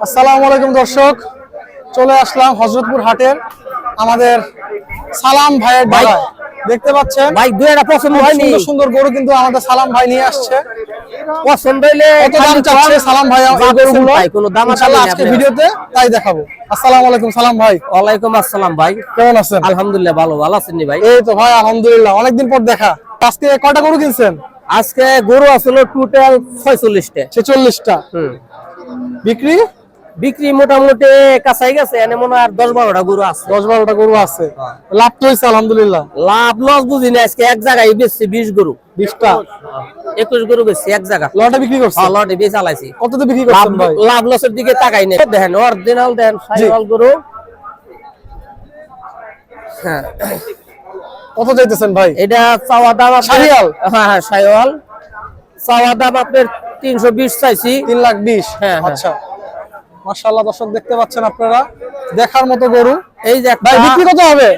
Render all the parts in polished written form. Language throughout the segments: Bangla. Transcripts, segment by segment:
আসসালামু আলাইকুম দর্শক, চলে আসলাম হযরতপুর হাটের আমাদের সালাম ভাইয়ের ডালায়। দেখতে পাচ্ছেন ভাই দুই একটা পছন্দ হয়নি, সুন্দর সুন্দর গরু কিন্তু আমাদের সালাম ভাই নিয়ে আসছে। পছন্দ হইলে কত দাম চাচ্ছে সালাম ভাই এই গরুগুলো? কোনো দাম ইনশাআল্লাহ আজকে ভিডিওতে তাই দেখাবো। আসসালামু আলাইকুম সালাম ভাই। ওয়ালাইকুম আসসালাম ভাই, কেমন আছেন? আলহামদুলিল্লাহ ভালো আছেন ভাই? এই তো ভাই আলহামদুলিল্লাহ, অনেকদিন পর দেখা। আজকে কয়টা গরু কিনছেন? আজকে গরু আসলে টোটাল 46টা। 46টা। বিক্রি বিক্রি মোটামুটি কাছাই গেছে, এনে মনে হয় 10-12টা গরু আছে। 10-12টা গরু আছে। লাভ তো হইছে আলহামদুলিল্লাহ। লাভ লস বুঝি না, আজকে এক জায়গায় বেচছি 20 গরু। 20টা 21 গরু বেচছি এক জায়গা। লটে বিক্রি করছেন? হ্যাঁ লটে বেচ চালাইছি। কততে বিক্রি করছেন ভাই? লাভ লসের দিকে তাকাই না। দেখেন অরিজিনাল দেন সাইওয়াল গরু। হ্যাঁ কত চাইতেছেন ভাই? এটা চাওয়া দাম শাহিওয়াল? হ্যাঁ হ্যাঁ শাহিওয়াল। চাওয়া দাম আপনার 320 চাইছি। 3,20,000। হ্যাঁ আচ্ছা মাশাআল্লাহ, দর্শক দেখতে পাচ্ছেন আপনারা, দেখার মতো গরু। এই যে ভাই বিক্রি কত হবে?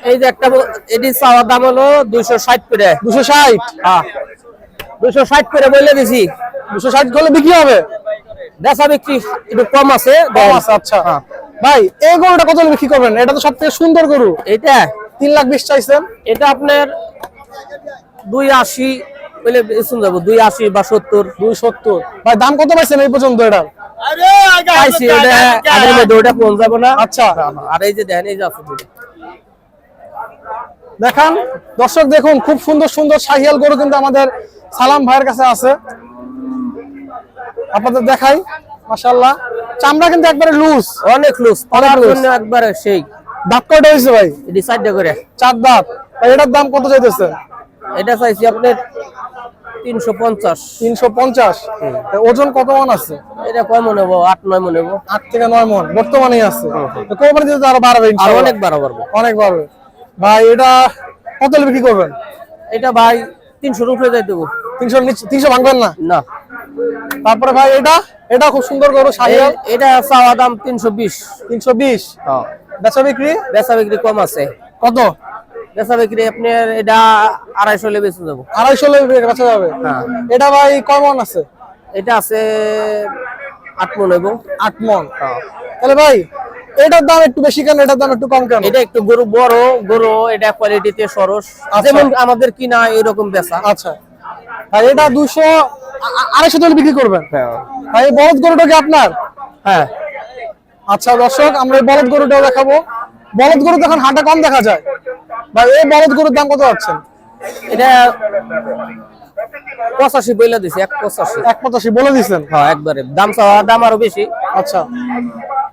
এই যে একটা এটি চাওয়া দাম হলো 260 করে। 260? হ্যাঁ 260 করে বলে দিছি। 260 করলে বিক্রি হবে? বেচা বিক্রি একটু কম আছে। কম আছে, আচ্ছা। ভাই এই গরুটা কত বিক্রি করবেন? এটা তো সবথেকে সুন্দর গরু। এটা 3,20,000 চাইছেন। এটা আপনার 280 বলে বেচুন যাব। 280 বা 70। 270। ভাই দাম কত পাইছেন এই পর্যন্ত এটা? পাইছি এটা আগের মধ্যে ওটা কোন যাব না। আচ্ছা, আর এই যে দেখেন এই যে আছে দুটো। দেখান দর্শক, দেখুন খুব সুন্দর সুন্দর শাহিয়াল গরু কিন্তু আমাদের সালাম ভাইয়ের কাছে আছে। আপনাদের দেখাই, মাশাআল্লাহ চামড়া কিন্তু একবারে লুজ, অনেক লুজ, পালার জন্য একবারে সেই। দাঁত কয়টা হইছে ভাই? এটি 4টা করে। 4 দাঁত। ভাই এটার দাম কত চাইতেছে? এটা চাইছি আপনার 350। 350। ওজন কত মন আছে? এটা কয় মন হবো? 8-9 মন হবো। 8 থেকে 9 মন বর্তমানেই আছে। তো কোরবানি দিতে তো আরো বাড়বে আর ইনশাআল্লাহ। অনেক বাড়া পারবো। অনেক বাড়বে। ভাই এটা কত হলে বিক্রি করবেন? এটা ভাই 300 উপরে যাই দেবো। 300 ভাঙবেন না? না। তারপরে ভাই এটা খুব সুন্দর গরু শাহিয়াল। এটা চাওয়া দাম 320। 320? হ্যাঁ। বেচা বিক্রি? বেচা বিক্রি কম আছে। কত? বেচা বিক্রি আপনার এটা 250 হলে বেচে যাবো। 250 হলে বেচা যাবে? হ্যাঁ। এটা ভাই কয় মন আছে? এটা আছে 8 মন হইব। 8 মন। হ্যাঁ। তাহলে ভাই এটার দাম একটু বেশি কেন, এটার দাম একটু কম কেন? এটা একটু গরু বড় গরু, এটা কোয়ালিটিতে সরস, যেমন আমাদের কিনা এরকম বেচা। আচ্ছা ভাই এটা 200-250 হলে বিক্রি করবেন? হ্যাঁ। ভাই এই বলদ গরুটা কি আপনার? হ্যাঁ। আচ্ছা দর্শক, আমরা এই বলদ গরুটাও দেখাবো। বলদ গরু এখন হাটে কম দেখা যায়। ভাই এই বলদ গরুর দাম কত যাচ্ছেন? এটা 85 বইলা দিছি। 185। 185 বলে দিচ্ছেন? হ্যাঁ একবারে দাম চাওয়া দাম আরো বেশি। আচ্ছা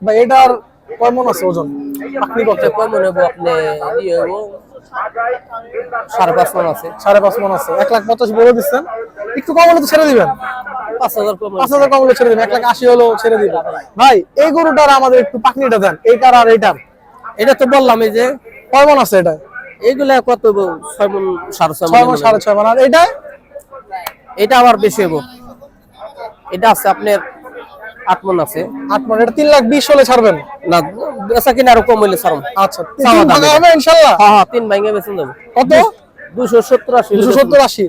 ভাই এটার কয় মন আছে ওজন? আপনি কত? কয় মন হইব? আপনি ইয়ে হইব 5.5 মন আছে। 5.5 মন আছে। 1,85,000 বলে দিচ্ছেন, একটু কম হলে তো ছেড়ে দিবেন। 5000 কম। 5,000 কম হলে ছেড়ে দিবেন, 1,80,000 হলেও ছেড়ে দিবেন। ভাই এই গরুটার আমাদের একটু পাকনিটা দেন, এইটার আর এইটার। এটা তো বললাম এই যে কয় মন আছে এটা? এইগুলা কত হইব? 6 মন 6.5 6 মন। মন 6.5 মন। আর এইটা? এটা আবার বেশি হইব। এটা আছে আপনার 8 মন আছে। 8 মন। এটা 3,20,000 হলে ছাড়বেন? না বেচা কিনা আরো কম হইলে ছাড়ম। আচ্ছা 3 ভাঙা হবে ইনশাআল্লাহ? হ্যাঁ হ্যাঁ 3 ভাঙে বেচে দেব। কত? 270-80। 270-80।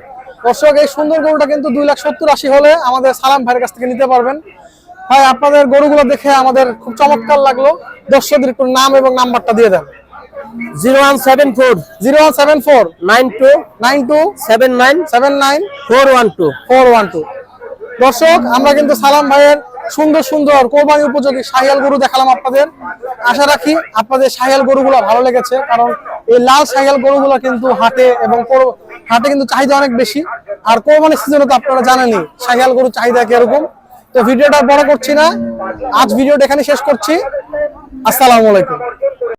দর্শক এই সুন্দর গরুটা কিন্তু 2,70,80 হলে আমাদের সালাম ভাইয়ের কাছ থেকে নিতে পারবেন। ভাই আপনাদের গরুগুলো দেখে আমাদের খুব চমৎকার লাগলো। দর্শকদের একটু নাম এবং নাম্বারটা দিয়ে দেন। 0174 0174 92 92 79 79 412 412। দর্শক আমরা কিন্তু সালাম ভাইয়ের সুন্দর সুন্দর কোরবানি উপযোগী শাহিয়াল গরু দেখালাম আপনাদের। আশা রাখি আপনাদের শাহিয়াল গরুগুলো ভালো লেগেছে, কারণ এই লাল শাহিয়াল গরুগুলো কিন্তু হাটে এবং হাটে কিন্তু চাহিদা অনেক বেশি। আর কোরবানির সিজনে তো আপনারা জানেনই শাহিয়াল গরুর চাহিদা কিরকম। তো ভিডিওটা বড় করছি না, আজ ভিডিওটা এখানে শেষ করছি। আসসালামু আলাইকুম।